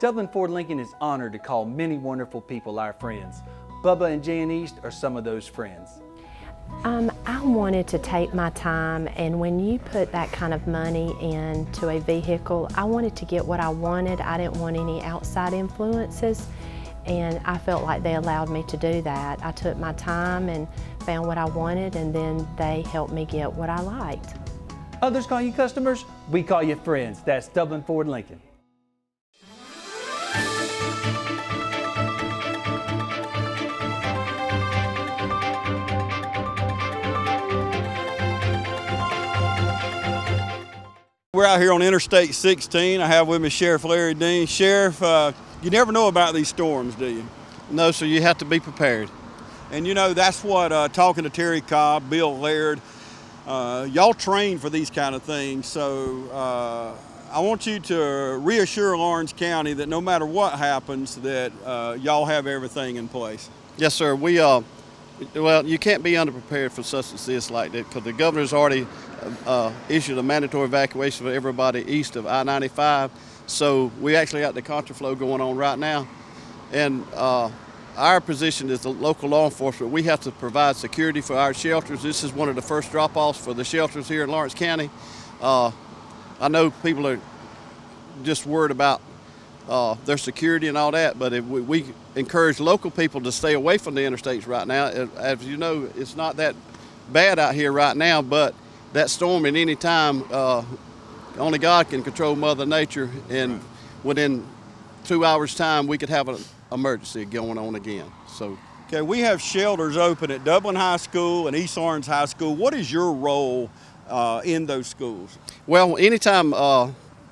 Dublin Ford Lincoln is honored to call many wonderful people our friends. Bubba and Jan East are some of those friends. I wanted to take my time, and when you put that kind of money into a vehicle, I wanted to get what I wanted. I didn't want any outside influences, and I felt like they allowed me to do that. I took my time and found what I wanted, and then they helped me get what I liked. Others call you customers, we call you friends. That's Dublin Ford Lincoln. We're out here on Interstate 16. I have with me Sheriff Larry Dean. Sheriff, you never know about these storms, do you? No, so you have to be prepared. And you know, that's what, talking to Terry Cobb, Bill Laird, y'all train for these kind of things. So I want you to reassure Lawrence County that no matter what happens, that y'all have everything in place. Yes, sir. Well, you can't be underprepared for such as this like that, because the governor's already issued a mandatory evacuation for everybody east of I-95. So we actually got the contraflow going on right now. And our position as the local law enforcement, we have to provide security for our shelters. This is one of the first drop-offs for the shelters here in Lawrence County. I know people are just worried about their security and all that, but if we encourage local people to stay away from the interstates right now. As you know, it's not that bad out here right now, but that storm at any time, only God can control Mother Nature, and within 2 hours' time, we could have an emergency going on again. So, okay, we have shelters open at Dublin High School and East Orange High School. What is your role in those schools? Well, anytime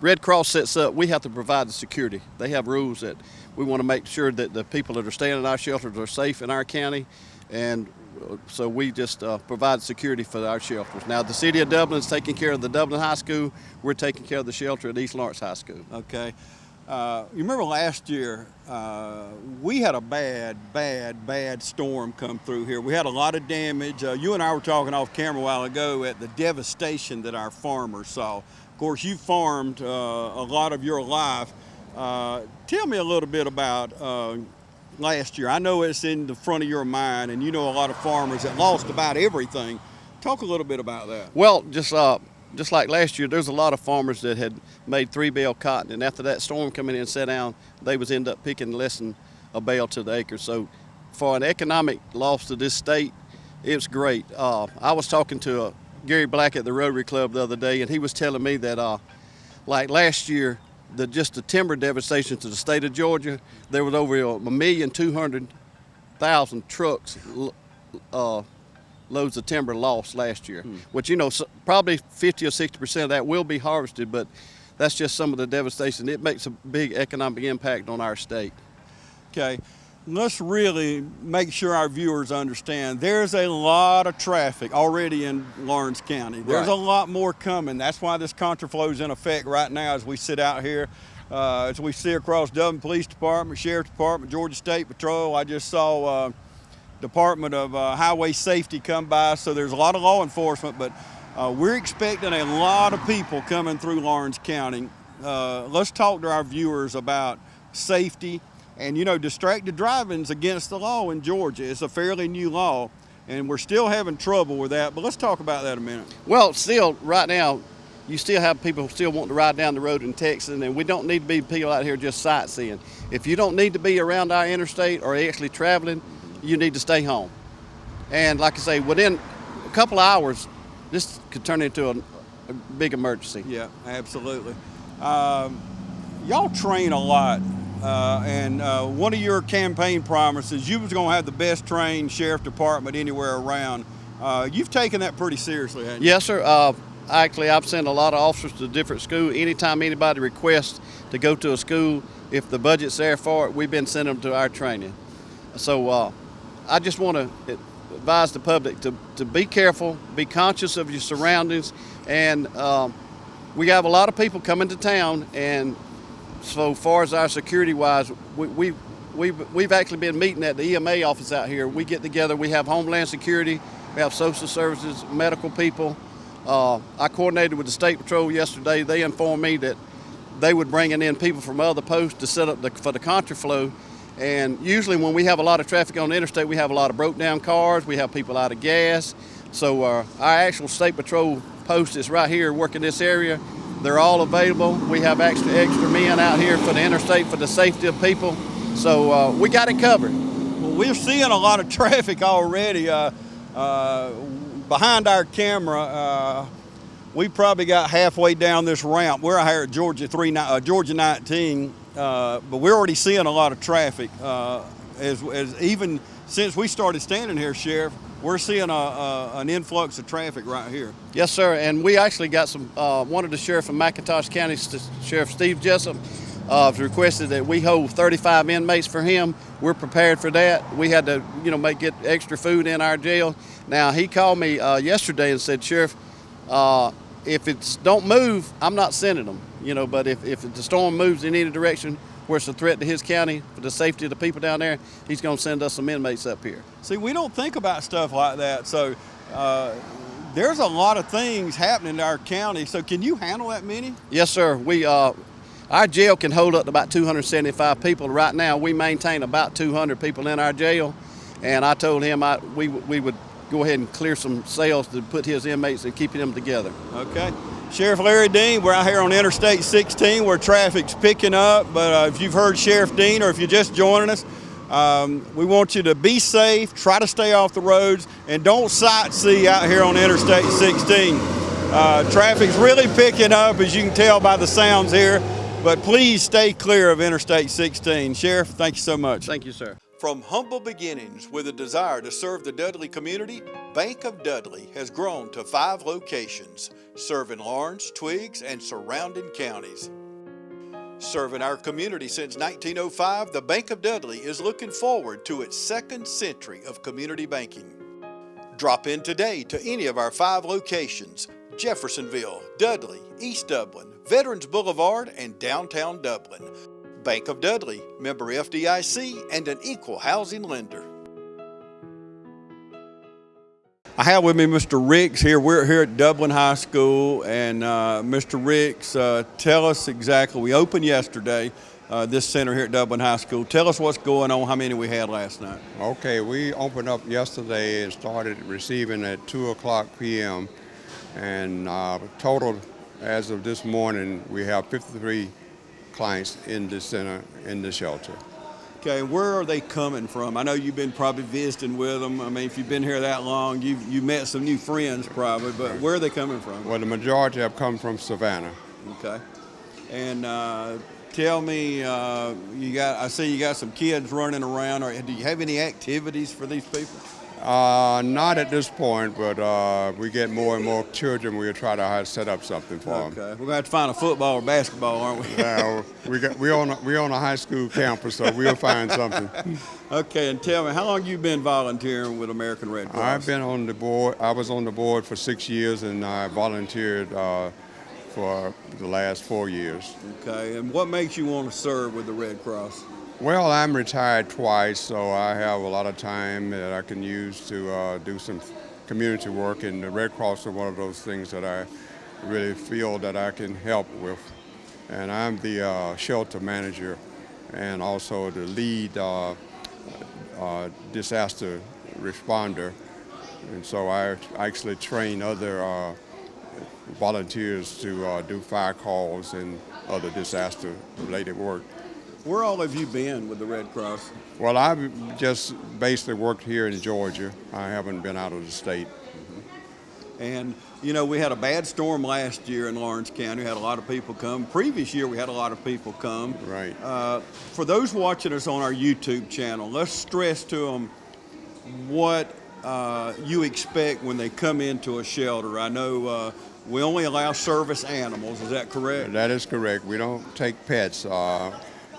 Red Cross sets up, we have to provide the security. They have rules that we want to make sure that the people that are staying in our shelters are safe in our county, and so we just provide security for our shelters. Now, the city of Dublin is taking care of the Dublin High School. We're taking care of the shelter at East Lawrence High School. Okay. You remember last year, we had a bad storm come through here. We had a lot of damage. You and I were talking off camera a while ago at the devastation that our farmers saw. Of course, you farmed a lot of your life. Tell me a little bit about last year. I know it's in the front of your mind, and you know a lot of farmers that lost about everything. Talk a little bit about that. Well, just like last year, there's a lot of farmers that had made 3 bale cotton, and after that storm coming in and set down, they was end up picking less than a bale to the acre. So for an economic loss to this state, it's great. I was talking to Gary Black at the Rotary Club the other day, and he was telling me that like last year, just the timber devastation to the state of Georgia, there was over 1,200,000 trucks loads of timber lost last year, which, you know, probably 50 or 60% of that will be harvested, but that's just some of the devastation. It makes a big economic impact on our state. Okay, let's really make sure our viewers understand there's a lot of traffic already in Lawrence County. There's a lot more coming. That's why this contraflow is in effect right now as we sit out here. As we see across Dublin Police Department, Sheriff's Department, Georgia State Patrol. I just saw Department of Highway Safety come by, so there's a lot of law enforcement, but we're expecting a lot of people coming through Lawrence County. Let's talk to our viewers about safety. And you know, distracted driving's against the law in Georgia. It's a fairly new law, and we're still having trouble with that, but let's talk about that a minute. Well, still, right now, you still have people still wanting to ride down the road in Texas, and we don't need to be people out here just sightseeing. If you don't need to be around our interstate or actually traveling, you need to stay home. And like I say, within a couple of hours, this could turn into a big emergency. Yeah, absolutely. Y'all train a lot, and one of your campaign promises, you was gonna have the best trained sheriff department anywhere around. You've taken that pretty seriously, haven't you? Yes, sir. Actually, I've sent a lot of officers to different schools. Anytime anybody requests to go to a school, if the budget's there for it, we've been sending them to our training. So I just want to advise the public to be careful, be conscious of your surroundings, and we have a lot of people coming to town, and so far as our security-wise, we've actually been meeting at the EMA office out here. We get together, we have Homeland Security, we have social services, medical people. I coordinated with the State Patrol yesterday. They informed me that they would bring in people from other posts to set up for the contraflow. And usually when we have a lot of traffic on the interstate, we have a lot of broke down cars, we have people out of gas. So our actual State Patrol post is right here working this area. They're all available. We have extra men out here for the interstate for the safety of people. So we got it covered. Well, we're seeing a lot of traffic already. Behind our camera, we probably got halfway down this ramp. We're out here at Georgia 19, but we're already seeing a lot of traffic. As even since we started standing here, Sheriff, we're seeing an influx of traffic right here. Yes, sir, and we actually got one of the sheriff from McIntosh County, Sheriff Steve Jessup, requested that we hold 35 inmates for him. We're prepared for that. We had to, get extra food in our jail. Now, he called me yesterday and said, Sheriff, if it's don't move, I'm not sending them. But if the storm moves in any direction where it's a threat to his county for the safety of the people down there, he's going to send us some inmates up here. See, we don't think about stuff like that. So there's a lot of things happening in our county. So can you handle that many? Yes, sir. Our jail can hold up to about 275 people. Right now, we maintain about 200 people in our jail. And I told him we would go ahead and clear some cells to put his inmates and keeping them together. Okay. Sheriff Larry Dean, we're out here on Interstate 16 where traffic's picking up. But if you've heard Sheriff Dean or if you're just joining us, we want you to be safe, try to stay off the roads, and don't sightsee out here on Interstate 16. Traffic's really picking up, as you can tell by the sounds here. But please stay clear of Interstate 16. Sheriff, thank you so much. Thank you, sir. From humble beginnings with a desire to serve the Dudley community, Bank of Dudley has grown to 5 locations, serving Lawrence, Twiggs, and surrounding counties. Serving our community since 1905, the Bank of Dudley is looking forward to its 2nd century of community banking. Drop in today to any of our 5 locations: Jeffersonville, Dudley, East Dublin, Veterans Boulevard, and downtown Dublin. Bank of Dudley, member FDIC, and an equal housing lender. I have with me Mr. Ricks here. We're here at Dublin High School, and Mr. Ricks, tell us exactly. We opened yesterday, this center here at Dublin High School. Tell us what's going on, how many we had last night. Okay, we opened up yesterday and started receiving at 2:00 p.m. and total as of this morning, we have 53 clients in the center, in the shelter. Okay, where are they coming from? I know you've been probably visiting with them. I mean, if you've been here that long, you met some new friends probably, but where are they coming from? Well, the majority have come from Savannah. Okay. And tell me, I see you got some kids running around. Do you have any activities for these people? Not at this point, but we get more and more children. We'll try to set up something for them. Okay, we're going to have to find a football or basketball, aren't we? Yeah, we're on a high school campus, so we'll find something. Okay, and tell me, how long you been volunteering with American Red Cross? I've been on the board. I was on the board for 6 years, and I volunteered for the last 4 years. Okay, and what makes you want to serve with the Red Cross? Well, I'm retired twice, so I have a lot of time that I can use to do some community work, and the Red Cross are one of those things that I really feel that I can help with. And I'm the shelter manager and also the lead disaster responder. And so I actually train other volunteers to do fire calls and other disaster-related work. Where all have you been with the Red Cross? Well, I've just basically worked here in Georgia. I haven't been out of the state. Mm-hmm. And, we had a bad storm last year in Lawrence County. We had a lot of people come. Previous year, we had a lot of people come. Right. For those watching us on our YouTube channel, let's stress to them what you expect when they come into a shelter. I know we only allow service animals. Is that correct? That is correct. We don't take pets.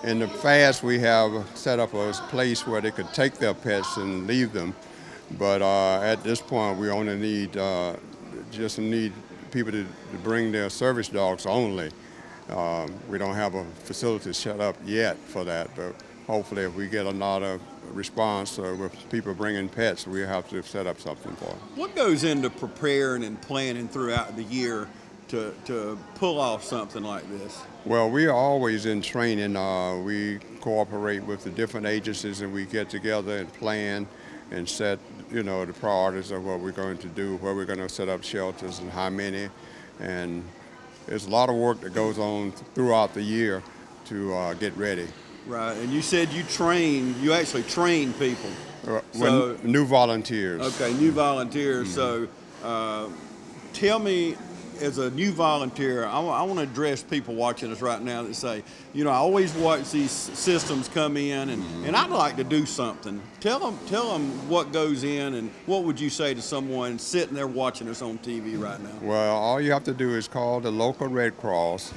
In the past, we have set up a place where they could take their pets and leave them, but at this point, we only need people to bring their service dogs only. We don't have a facility set up yet for that, but hopefully, if we get a lot of response with people bringing pets, we have to set up something for them. What goes into preparing and planning throughout the year to pull off something like this? Well, we are always in training. We cooperate with the different agencies, and we get together and plan and set, the priorities of what we're going to do, where we're going to set up shelters and how many. And there's a lot of work that goes on throughout the year to get ready. Right, and you said you actually train people. So, new volunteers. Okay, new volunteers. So tell me, as a new volunteer, I want to address people watching us right now that say, I always watch these systems come in, and I'd like to do something. Tell them what goes in, and what would you say to someone sitting there watching us on TV right now? Well, all you have to do is call the local Red Cross,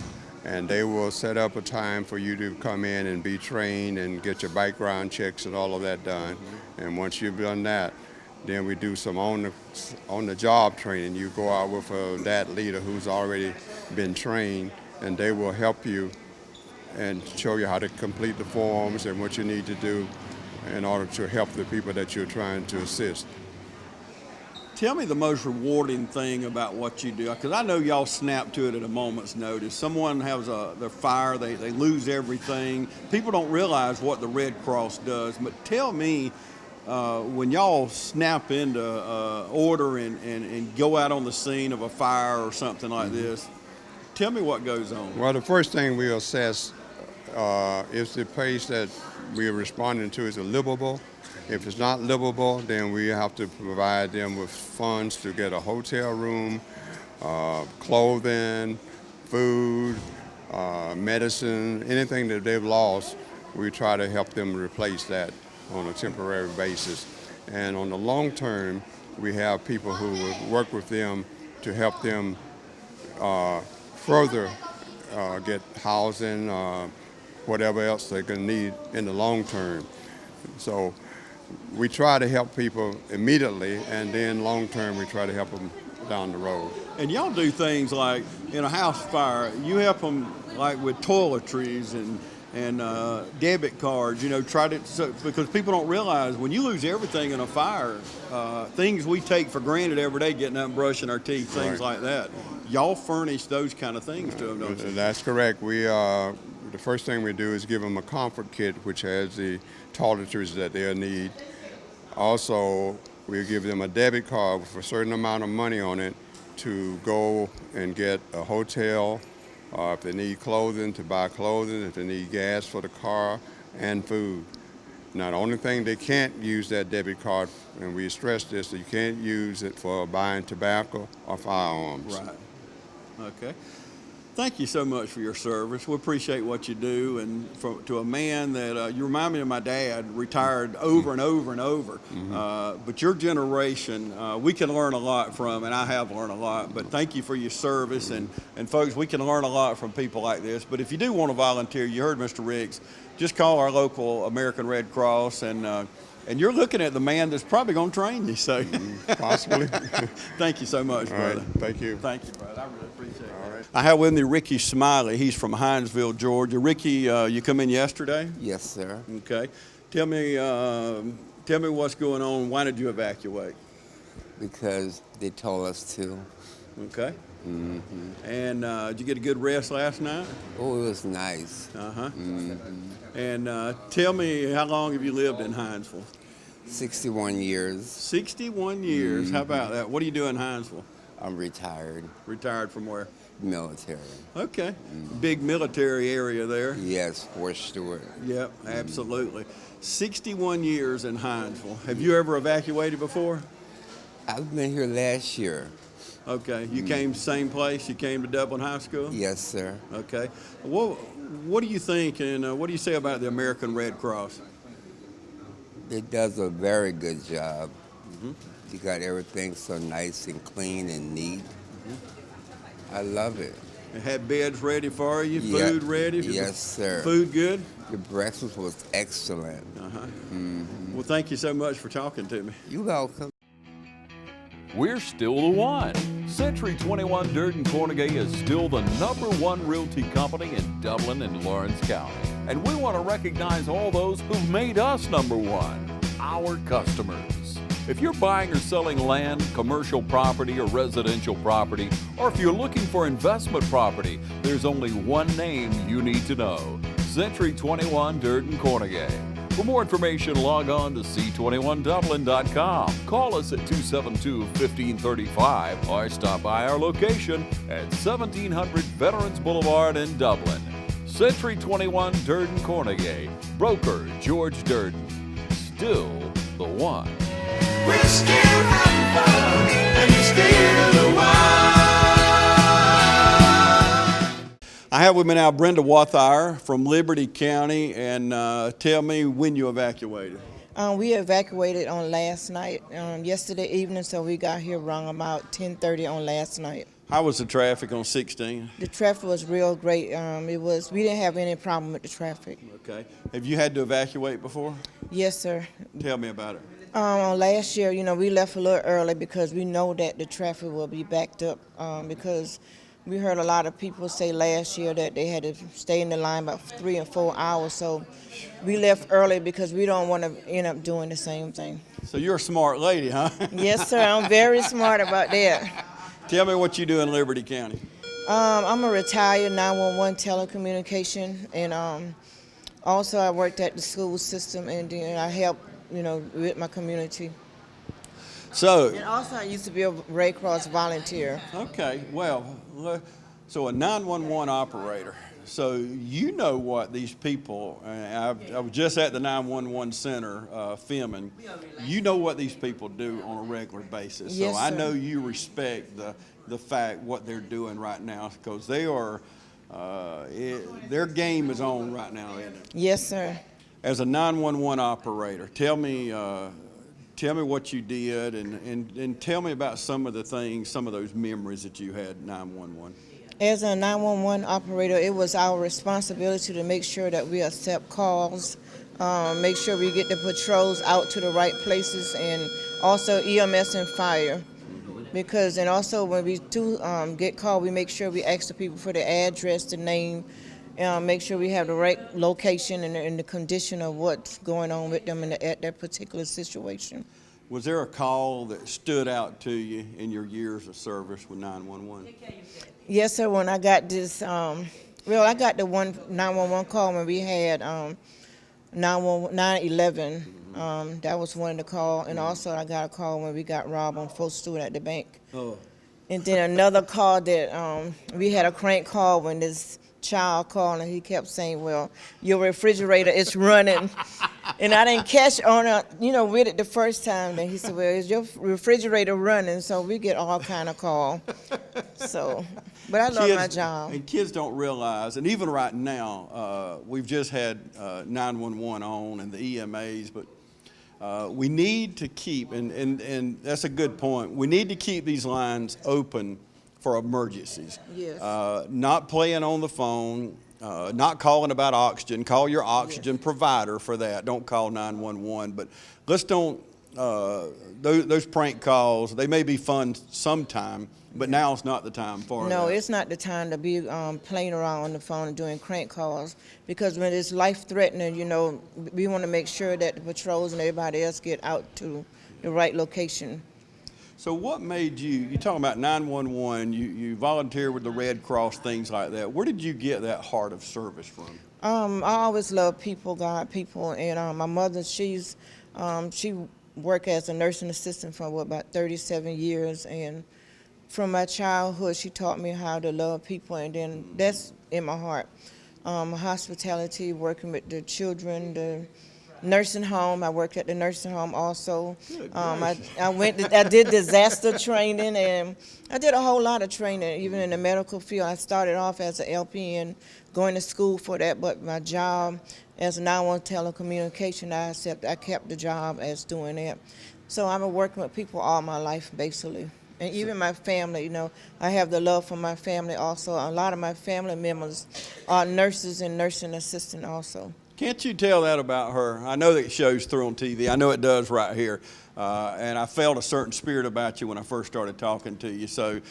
and they will set up a time for you to come in and be trained and get your background checks and all of that done. And once you've done that, then we do some on-the-job training. You go out with a DAT leader who's already been trained, and they will help you and show you how to complete the forms and what you need to do in order to help the people that you're trying to assist. Tell me the most rewarding thing about what you do, because I know y'all snap to it at a moment's notice. Someone has their fire, they lose everything. People don't realize what the Red Cross does, but tell me, when y'all snap into order and go out on the scene of a fire or something like this, tell me what goes on. Well, the first thing we assess is the place that we are responding to is it livable. If it's not livable, then we have to provide them with funds to get a hotel room, clothing, food, medicine, anything that they've lost. We try to help them replace that on a temporary basis. And on the long term, we have people who will work with them to help them further get housing, whatever else they're going to need in the long term. So we try to help people immediately, and then long term we try to help them down the road. And y'all do things like in a house fire, you help them like with toiletries and debit cards, because people don't realize when you lose everything in a fire, things we take for granted every day, getting up and brushing our teeth, things like that. Y'all furnish those kind of things to them, don't you? That's correct. We the first thing we do is give them a comfort kit, which has the toiletries that they'll need. Also, we give them a debit card with a certain amount of money on it to go and get a hotel, if they need clothing, to buy clothing, if they need gas for the car, and food. Now, the only thing they can't use that debit card, and we stress this, that you can't use it for buying tobacco or firearms. Right. Okay. Thank you so much for your service. We appreciate what you do, and to a man that you remind me of my dad, retired over and over and over. But your generation, we can learn a lot from, and I have learned a lot. But thank you for your service, and folks, we can learn a lot from people like this. But if you do want to volunteer, you heard Mr. Riggs, just call our local American Red Cross, and you're looking at the man that's probably going to train you. So Possibly. Thank you so much, brother. Right, thank you. Thank you, brother. I really appreciate it. I have with me Ricky Smiley. He's from Hinesville, Georgia. Ricky, you come in yesterday? Yes, sir. Okay. Tell me what's going on. Why did you evacuate? Because they told us to. Okay. And did you get a good rest last night? Oh, it was nice. And tell me, how long have you lived in Hinesville? 61 years. 61 years. How about that? What do you do in Hinesville? I'm retired. Retired from where? Military. Okay. Big military area there. Yes, Fort Stewart. Yep, absolutely. 61 years in Hinesville. Have you ever evacuated before? I've been here last year. Okay. You came same place? You came to Dublin High School? Yes, sir. Okay. What do you think, and what do you say about the American Red Cross? It does a very good job. You got everything so nice and clean and neat. I love it. They had beds ready for you, food ready? Yes, sir. Food good? The breakfast was excellent. Well, thank you so much for talking to me. You're welcome. We're still the one. Century 21 Durden Cornegay is still the #1 realty company in Dublin and Lawrence County. And we want to recognize all those who've made us #1, our customers. If you're buying or selling land, commercial property, or residential property, or if you're looking for investment property, there's only one name you need to know: Century 21 Durden Cornegay. For more information, log on to c21dublin.com. Call us at 272-1535 or stop by our location at 1700 Veterans Boulevard in Dublin. Century 21 Durden Cornegay. Broker George Durden. Still the one. We're still having fun, and you're still the one. I have with me now Brenda Walthour from Liberty County, and tell me when you evacuated. We evacuated on last night, yesterday evening, so we got here around about 10:30 on last night. How was the traffic on 16? The traffic was real great. We didn't have any problem with the traffic. Okay. Have you had to evacuate before? Yes, sir. Tell me about it. Last year, we left a little early because we know that the traffic will be backed up because we heard a lot of people say last year that they had to stay in the line about 3 or 4 hours. So we left early because we don't want to end up doing the same thing. So you're a smart lady, huh? Yes, sir. I'm very smart about that. Tell me what you do in Liberty County. I'm a retired 911 telecommunication, and also I worked at the school system, and then I help, with my community. So. And also I used to be a Red Cross volunteer. Okay, well, so a 911 operator. So you know what these people, I was just at the 911 center filming, you know what these people do on a regular basis. Yes, so I sir. know you respect the fact what they're doing right now, because they are, their game is on right now, isn't it? Yes, sir. As a 911 operator, tell me what you did, and tell me about some of the things, some of those memories that you had 911. As a 911 operator, it was our responsibility to make sure that we accept calls, make sure we get the patrols out to the right places, and also EMS and fire. And also when we do get called, we make sure we ask the people for the address, the name, make sure we have the right location and the condition of what's going on with them at that particular situation. Was there a call that stood out to you in your years of service with 911? Yes, sir. When I got this, I got the 911 call when we had 9/11. That was one of the calls, and also I got a call when we got robbed on 4th Street at the bank. Oh. And then another call that we had a crank call when this child called, and he kept saying, "Well, your refrigerator is running," and I didn't catch on with it the first time. Then he said, "Well, is your refrigerator running?" So we get all kind of call. So, but I love my job. And kids don't realize, and even right now, we've just had 911 on and the EMAs, but we need to keep, and that's a good point, we need to keep these lines open for emergencies. Yes. Not playing on the phone, not calling about oxygen. Call your oxygen provider for that. Don't call 911. But let's don't, those prank calls, they may be fun sometime, but now it's not the time for that. No, it's not the time to be playing around on the phone and doing crank calls, because when it's life-threatening, we want to make sure that the patrols and everybody else get out to the right location. So what made you're talking about 911, you volunteer with the Red Cross, things like that. Where did you get that heart of service from? I always loved people, God, people, and my mother, she worked as a nursing assistant for about 37 years, and from my childhood, she taught me how to love people, and then that's in my heart. Hospitality, working with the children, the nursing home. I worked at the nursing home also. I did disaster training, and I did a whole lot of training, even in the medical field. I started off as an LPN, going to school for that, but my job as a 911 telecommunication, I kept the job as doing that. So I've been working with people all my life, basically. And even my family, you know, I have the love for my family also. A lot of my family members are nurses and nursing assistant also. Can't you tell that about her? I know that it shows through on TV. I know it does right here. And I felt a certain spirit about you when I first started talking to you. So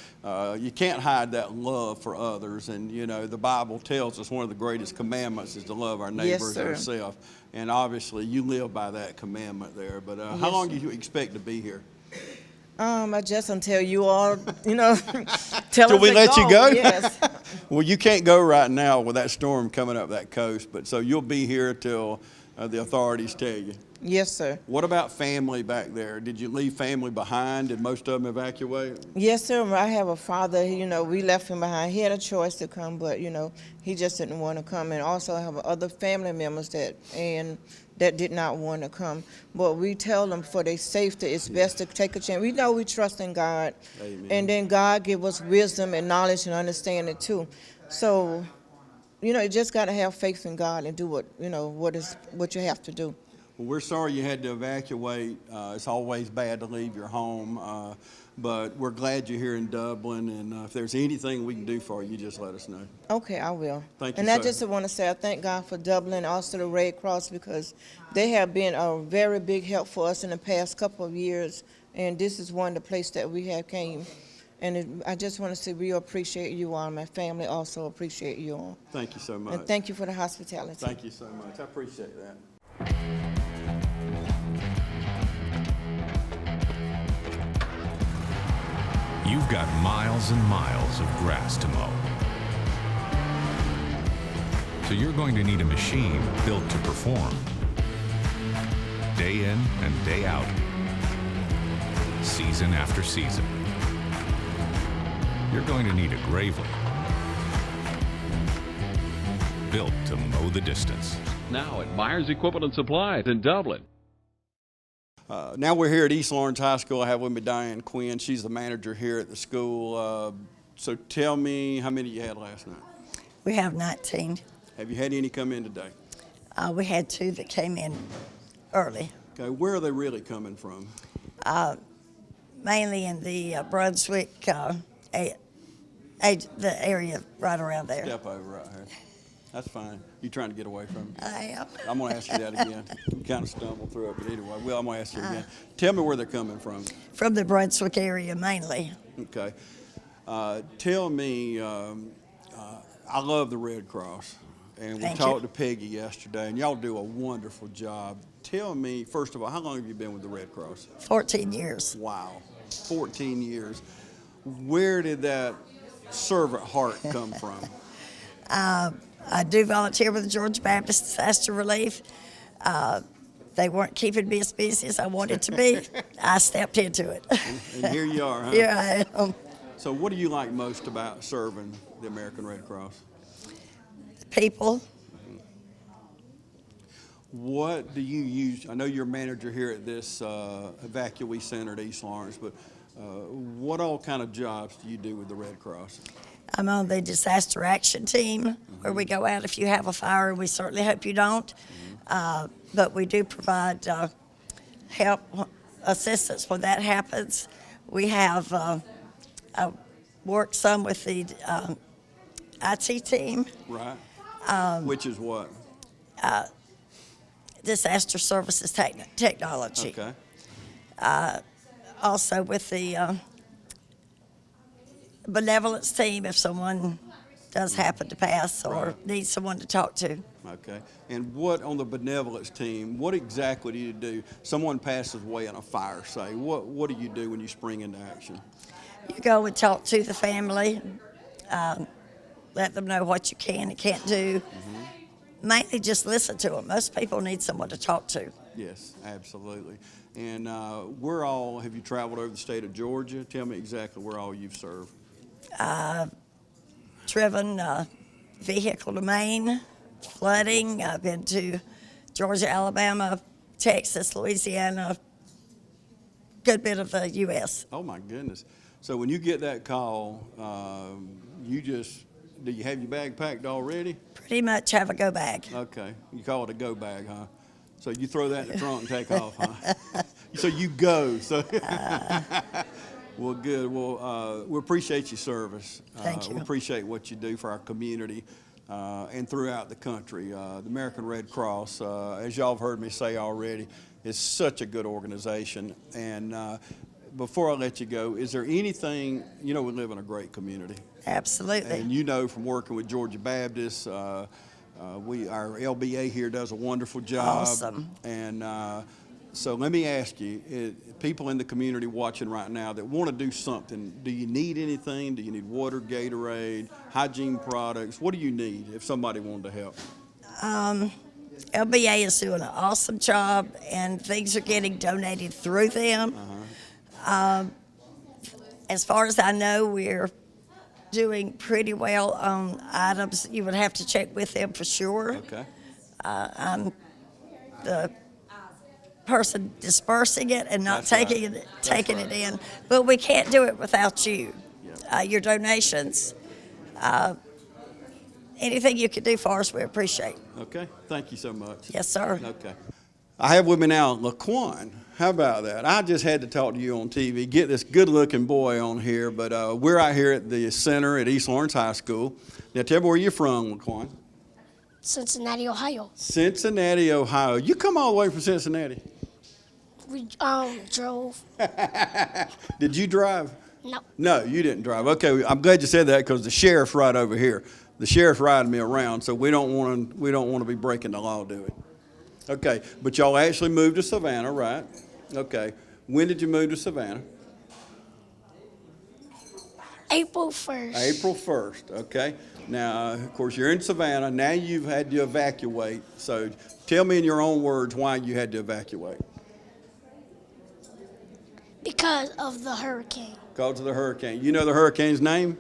you can't hide that love for others. And, you know, the Bible tells us one of the greatest commandments is to love our neighbors as ourselves. And obviously you live by that commandment there. But how long do you expect to be here? I just until you all, you know, tell Till us we to let you go? Yes. Well, you can't go right now with that storm coming up that coast, but so you'll be here till the authorities tell you. Yes, sir. What about family back there? Did you leave family behind? Did most of them evacuate? Yes, sir. I have a father, you know, we left him behind. He had a choice to come, but, you know, he just didn't want to come. And also I have other family members that did not want to come. But we tell them for their safety, it's best to take a chance. We know we trust in God. Amen. And then God give us wisdom and knowledge and understanding too. So, you know, you just got to have faith in God and do what you have to do. Well, we're sorry you had to evacuate. It's always bad to leave your home, but we're glad you're here in Dublin, and if there's anything we can do for you, just let us know. Okay, I will. Thank you, And sir. I just want to say I thank God for Dublin, also the Red Cross, because they have been a very big help for us in the past couple of years, and this is one of the places that we have came. And I just want to say we appreciate you all. My family also appreciate you all. Thank you so much. And thank you for the hospitality. Thank you so much. I appreciate that. You've got miles and miles of grass to mow. So you're going to need a machine built to perform. Day in and day out. Season after season. You're going to need a Gravely. Built to mow the distance. Now at Myers Equipment and Supplies in Dublin. Now we're here at East Lawrence High School. I have with me Diane Quinn. She's the manager here at the school. So tell me how many you had last night. We have 19. Have you had any come in today? We had 2 that came in early. Okay, where are they really coming from? Mainly in the Brunswick, the area right around there. Step over right here. That's fine. You trying to get away from me? I am. I'm going to ask you that again. You kind of stumbled through it, but anyway, well, I'm going to ask you again. Tell me where they're coming from. From the Brunswick area mainly. Okay. Tell me, I love the Red Cross, and we talked to Peggy yesterday, and y'all do a wonderful job. Tell me, first of all, how long have you been with the Red Cross? 14 years. Wow, 14 years. Where did that servant heart come from? I do volunteer with the Georgia Baptist Disaster Relief. They weren't keeping me as busy as I wanted to be. I stepped into it. And here you are, huh? Here I am. So what do you like most about serving the American Red Cross? The people. What do you use? I know you're a manager here at this Evacuee Center at East Lawrence, but what all kind of jobs do you do with the Red Cross? I'm on the disaster action team, where we go out if you have a fire. We certainly hope you don't. But we do provide help, assistance when that happens. We have worked some with the IT team. Right. Which is what? Disaster Services Technology. Okay. Also with the benevolence team if someone does happen to pass or needs someone to talk to. Okay. And what on the benevolence team, what exactly do you do? Someone passes away in a fire, say. What do you do when you spring into action? You go and talk to the family, let them know what you can and can't do. Mainly just listen to them. Most people need someone to talk to. Yes, absolutely. And where all have you traveled over the state of Georgia? Tell me exactly where all you've served. Driven vehicle to Maine, flooding. I've been to Georgia, Alabama, Texas, Louisiana, good bit of the U.S. Oh, my goodness. So when you get that call, do you have your bag packed already? Pretty much have a go bag. Okay. You call it a go bag, huh? So you throw that in the trunk and take off, huh? So you go. So Well, good. Well, we appreciate your service. Thank you. We appreciate what you do for our community and throughout the country. The American Red Cross, as y'all have heard me say already, is such a good organization. And before I let you go, is there anything, you know, we live in a great community. Absolutely. And you know from working with Georgia Baptist, our LBA here does a wonderful job. Awesome. And so let me ask you, people in the community watching right now that want to do something, do you need anything? Do you need water, Gatorade, hygiene products? What do you need if somebody wanted to help? LBA is doing an awesome job, and things are getting donated through them. As far as I know, we're doing pretty well on items. You would have to check with them for sure. Okay. I'm the person dispersing it and not taking it in, but we can't do it without you. Your donations, anything you can do for us, we appreciate. Okay, thank you so much. Yes, sir. Okay. I have with me now Laquian. How about that? I just had to talk to you on TV, get this good-looking boy on here, but we're out here at the center at East Lawrence High School. Now, tell me where you're from, Laquian. Cincinnati, Ohio. Cincinnati, Ohio. You come all the way from Cincinnati? We drove. Did you drive? No. No, you didn't drive. Okay, I'm glad you said that because the sheriff's right over here. The sheriff's riding me around, so we don't want to be breaking the law, do we? Okay, but y'all actually moved to Savannah, right? Okay. When did you move to Savannah? April 1st. April 1st, okay. Now, of course, you're in Savannah. Now you've had to evacuate. So tell me in your own words why you had to evacuate. Because of the hurricane. Because of the hurricane. You know the hurricane's name?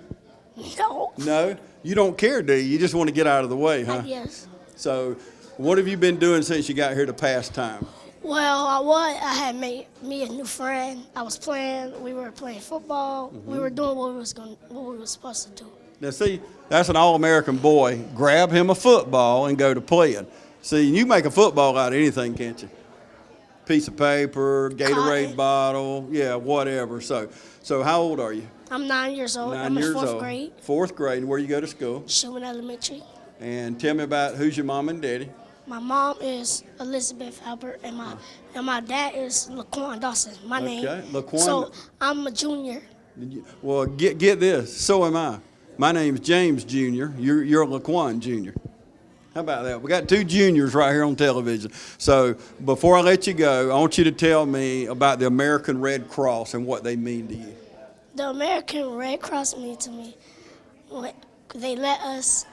No. No? You don't care, do you? You just want to get out of the way, huh? Yes. So what have you been doing since you got here to pass time? Well, I had made me a new friend. I was playing. We were playing football. Mm-hmm. We were doing what we were supposed to do. Now, see, that's an all-American boy. Grab him a football and go to playing. See, you make a football out of anything, can't you? Piece of paper, Gatorade Cotton. bottle, yeah, whatever. So how old are you? I'm 9 years old. 9 I'm in years fourth old. grade. Fourth grade. Where you go to school? Schumann Elementary. And tell me about who's your mom and daddy. My mom is Elizabeth Albert, and my dad is Laquian Dawson. My name. Laquian. So I'm a junior. Well, get this. So am I. My name's James Jr. You're Laquian Jr. How about that? We got two juniors right here on television. So before I let you go, I want you to tell me about the American Red Cross and what they mean to you. The American Red Cross mean to me. They let us.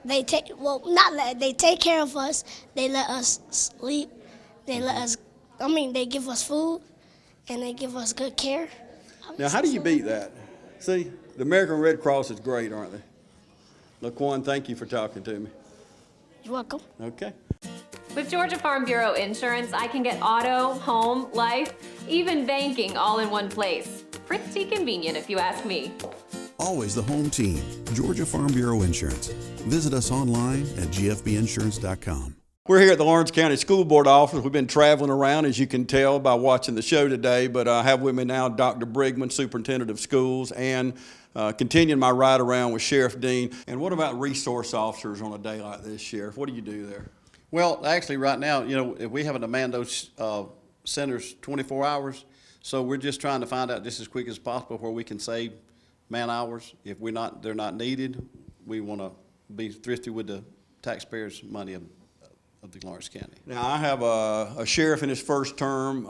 They take care of us. They let us sleep. They let us. They give us food, and they give us good care. Now, how do you beat that? See, the American Red Cross is great, aren't they? Laquian, thank you for talking to me. You're welcome. Okay. With Georgia Farm Bureau Insurance, I can get auto, home, life, even banking all in one place. Pretty convenient if you ask me. Always the home team, Georgia Farm Bureau Insurance. Visit us online at gfbinsurance.com. We're here at the Lawrence County School Board office. We've been traveling around, as you can tell by watching the show today, but I have with me now Dr. Brigman, Superintendent of Schools, and continuing my ride around with Sheriff Dean. And what about resource officers on a day like this, Sheriff? What do you do there? Well, actually, right now, if we have a demand those centers 24 hours, so we're just trying to find out just as quick as possible where we can save man hours. If they're not needed, we want to be thrifty with the taxpayers' money of the Lawrence County. Now, I have a sheriff in his first term,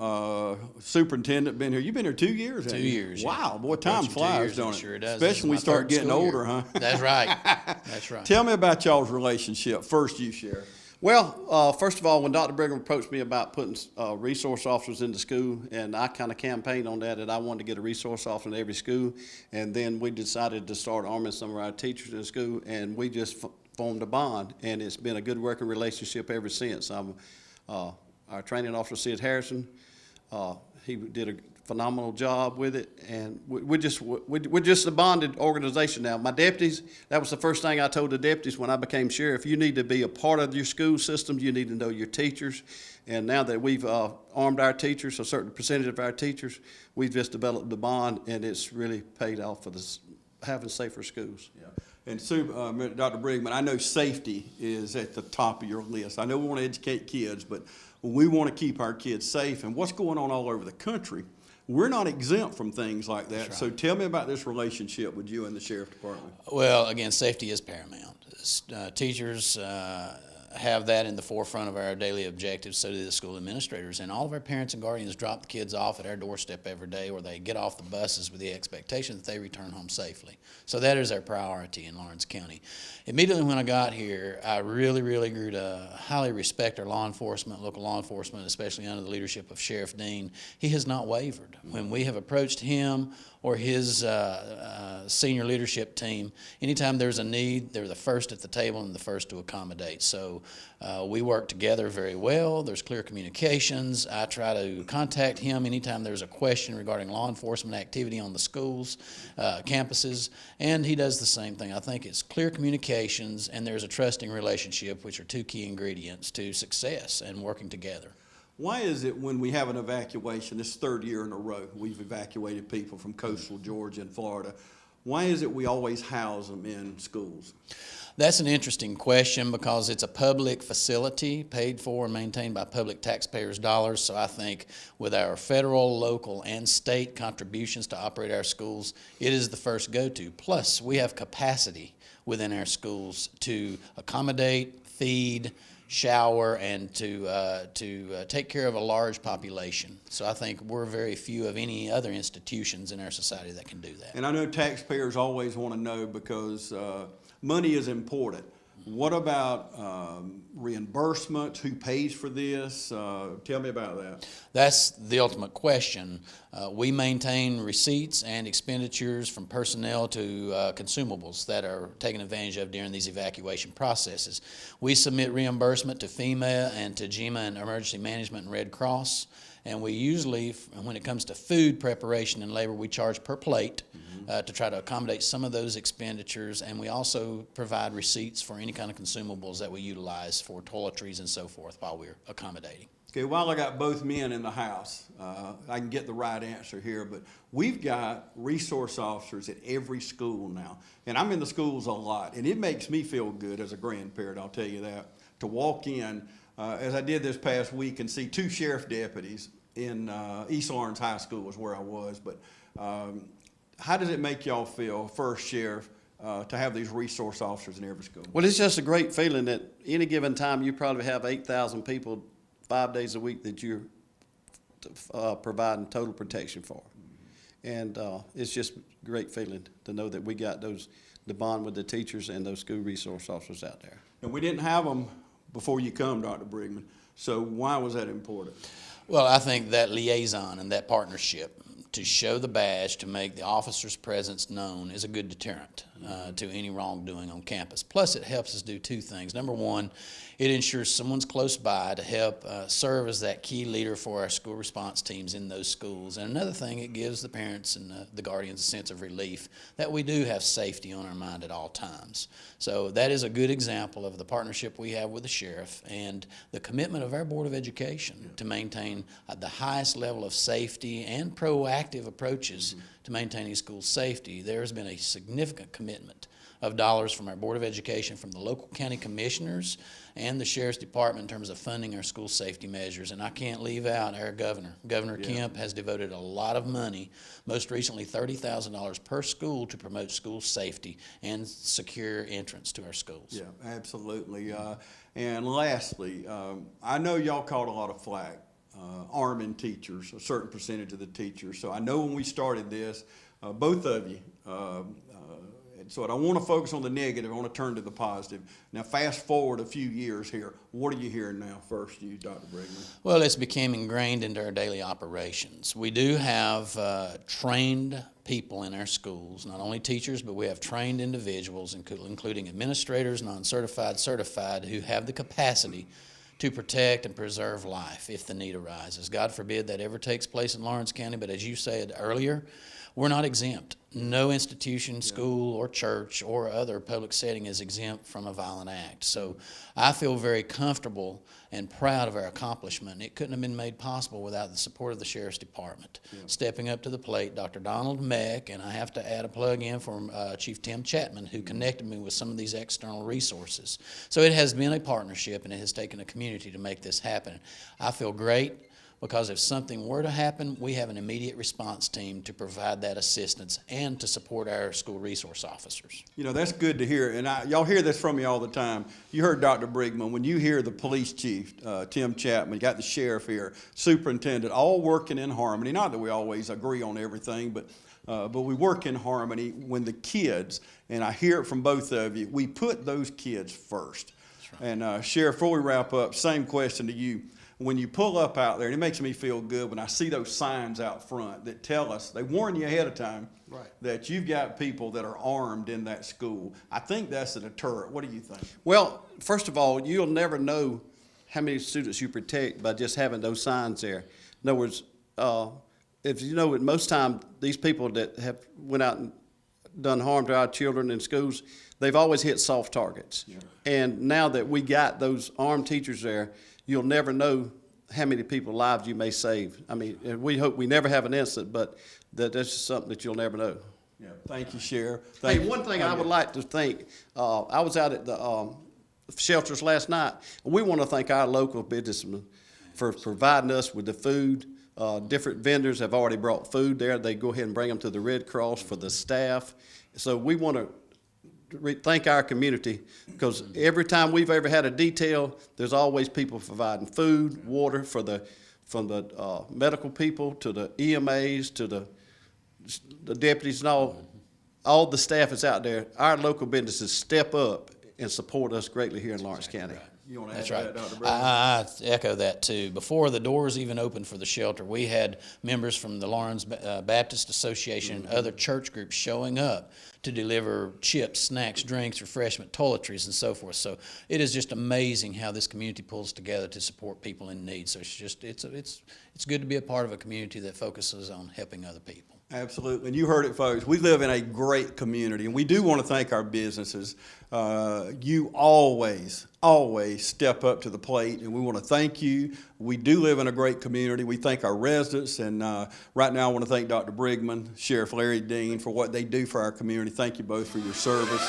superintendent been here. You've been here 2 years, haven't you? 2 years. Wow, Yeah. boy, time flies, don't it? Sure it does. Especially when we start getting older, huh? That's right. That's right. Tell me about y'all's relationship. First, you, Sheriff. Well, first of all, when Dr. Brigman approached me about putting resource officers into school, and I kind of campaigned on that I wanted to get a resource officer in every school, and then we decided to start arming some of our teachers in school, and we just formed a bond, and it's been a good working relationship ever since. Our training officer, Sid Harrison, he did a phenomenal job with it, and we're just a bonded organization now. My deputies, that was the first thing I told the deputies when I became sheriff. You need to be a part of your school systems. You need to know your teachers, and now that we've armed our teachers, a certain percentage of our teachers, we've just developed the bond, and it's really paid off for having safer schools. Yeah. And Dr. Brigman, I know safety is at the top of your list. I know we want to educate kids, but we want to keep our kids safe. And what's going on all over the country, we're not exempt from things like that. Right. So tell me about this relationship with you and the Sheriff Department. Well, again, safety is paramount. Teachers have that in the forefront of our daily objectives, so do the school administrators. And all of our parents and guardians drop the kids off at our doorstep every day, or they get off the buses with the expectation that they return home safely. So that is our priority in Lawrence County. Immediately when I got here, I really grew to highly respect our law enforcement, local law enforcement, especially under the leadership of Sheriff Dean. He has not wavered. When we have approached him or his senior leadership team, anytime there's a need, they're the first at the table and the first to accommodate. So we work together very well. There's clear communications. I try to contact him anytime there's a question regarding law enforcement activity on the schools, campuses, and he does the same thing. I think it's clear communications and there's a trusting relationship, which are two key ingredients to success and working together. Why is it when we have an evacuation, this third year in a row, we've evacuated people from coastal Georgia and Florida, why is it we always house them in schools? That's an interesting question because it's a public facility paid for and maintained by public taxpayers' dollars. So I think with our federal, local, and state contributions to operate our schools, it is the first go-to. Plus, we have capacity within our schools to accommodate, feed, shower, and to take care of a large population. So I think we're very few of any other institutions in our society that can do that. And I know taxpayers always want to know because money is important. What about reimbursement? Who pays for this? Tell me about that. That's the ultimate question. We maintain receipts and expenditures from personnel to consumables that are taken advantage of during these evacuation processes. We submit reimbursement to FEMA and to GEMA and Emergency Management and Red Cross. And we usually, when it comes to food preparation and labor, we charge per plate to try to accommodate some of those expenditures. And we also provide receipts for any kind of consumables that we utilize for toiletries and so forth while we're accommodating. Okay, while I got both men in the house, I can get the right answer here, but we've got resource officers at every school now. And I'm in the schools a lot, and it makes me feel good as a grandparent, I'll tell you that, to walk in, as I did this past week, and see two sheriff deputies in East Lawrence High School was where I was. But how does it make y'all feel, first sheriff, to have these resource officers in every school? Well, it's just a great feeling that any given time you probably have 8,000 people 5 days a week that you're providing total protection for. And it's just a great feeling to know that we got the bond with the teachers and those school resource officers out there. And we didn't have them before you come, Dr. Brigman. So why was that important? Well, I think that liaison and that partnership to show the badge, to make the officer's presence known, is a good deterrent to any wrongdoing on campus. Plus, it helps us do two things. Number one, it ensures someone's close by to help serve as that key leader for our school response teams in those schools. And another thing, it gives the parents and the guardians a sense of relief that we do have safety on our mind at all times. So that is a good example of the partnership we have with the sheriff and the commitment of our Board of Education to maintain the highest level of safety and proactive approaches to maintaining school safety. There has been a significant commitment of dollars from our Board of Education, from the local county commissioners and the Sheriff's Department in terms of funding our school safety measures. And I can't leave out our governor. Governor Kemp has devoted a lot of money, most recently $30,000 per school, to promote school safety and secure entrance to our schools. Yeah, absolutely. And lastly, I know y'all caught a lot of flack arming teachers, a certain percentage of the teachers. So I know when we started this, both of you, so I don't want to focus on the negative, I want to turn to the positive. Now fast forward a few years here, what are you hearing now first, you, Dr. Brigman? Well, it's become ingrained into our daily operations. We do have trained people in our schools, not only teachers, but we have trained individuals, including administrators, non-certified, certified, who have the capacity to protect and preserve life if the need arises. God forbid that ever takes place in Lawrence County, but as you said earlier, we're not exempt. No institution, school, or church, or other public setting is exempt from a violent act. So I feel very comfortable and proud of our accomplishment. It couldn't have been made possible without the support of the Sheriff's Department. Stepping up to the plate, Dr. Donald Meck, and I have to add a plug in for Chief Tim Chapman, who connected me with some of these external resources. So it has been a partnership, and it has taken a community to make this happen. I feel great, because if something were to happen, we have an immediate response team to provide that assistance and to support our school resource officers. You know, that's good to hear, and y'all hear this from me all the time. You heard Dr. Brigman. When you hear the police chief, Tim Chapman, you got the sheriff here, superintendent, all working in harmony. Not that we always agree on everything, but we work in harmony when the kids, and I hear it from both of you, we put those kids first. That's right. And Sheriff, before we wrap up, same question to you. When you pull up out there, and it makes me feel good when I see those signs out front that tell us, they warn you ahead of time, that you've got people that are armed in that school. I think that's a deterrent. What do you think? Well, first of all, you'll never know how many students you protect by just having those signs there. In other words, if you know, at most time, these people that have went out and done harm to our children in schools, they've always hit soft targets. Yeah. And now that we got those armed teachers there, you'll never know how many people's lives you may save. I mean, we hope we never have an incident, but that's just something that you'll never know. Yeah. Thank you, Sheriff. One thing I would like to thank, I was out at the shelters last night, and we want to thank our local businessmen for providing us with the food. Different vendors have already brought food there. They go ahead and bring them to the Red Cross for the staff. So we want to thank our community, because every time we've ever had a detail, there's always people providing food, water from the medical people to the EMAs to the deputies and all the staff is out there. Our local businesses step up and support us greatly here in Lawrence County. Right. You want to That's add right. that, Dr. Brenda? I echo that too. Before the doors even opened for the shelter, we had members from the Lawrence Baptist Association and other church groups showing up to deliver chips, snacks, drinks, refreshment, toiletries, and so forth. So it is just amazing how this community pulls together to support people in need. So it's good to be a part of a community that focuses on helping other people. Absolutely, and you heard it, folks. We live in a great community, and we do want to thank our businesses. You always step up to the plate, and we want to thank you. We do live in a great community. We thank our residents, and right now I want to thank Dr. Brigman, Sheriff Larry Dean for what they do for our community. Thank you both for your service.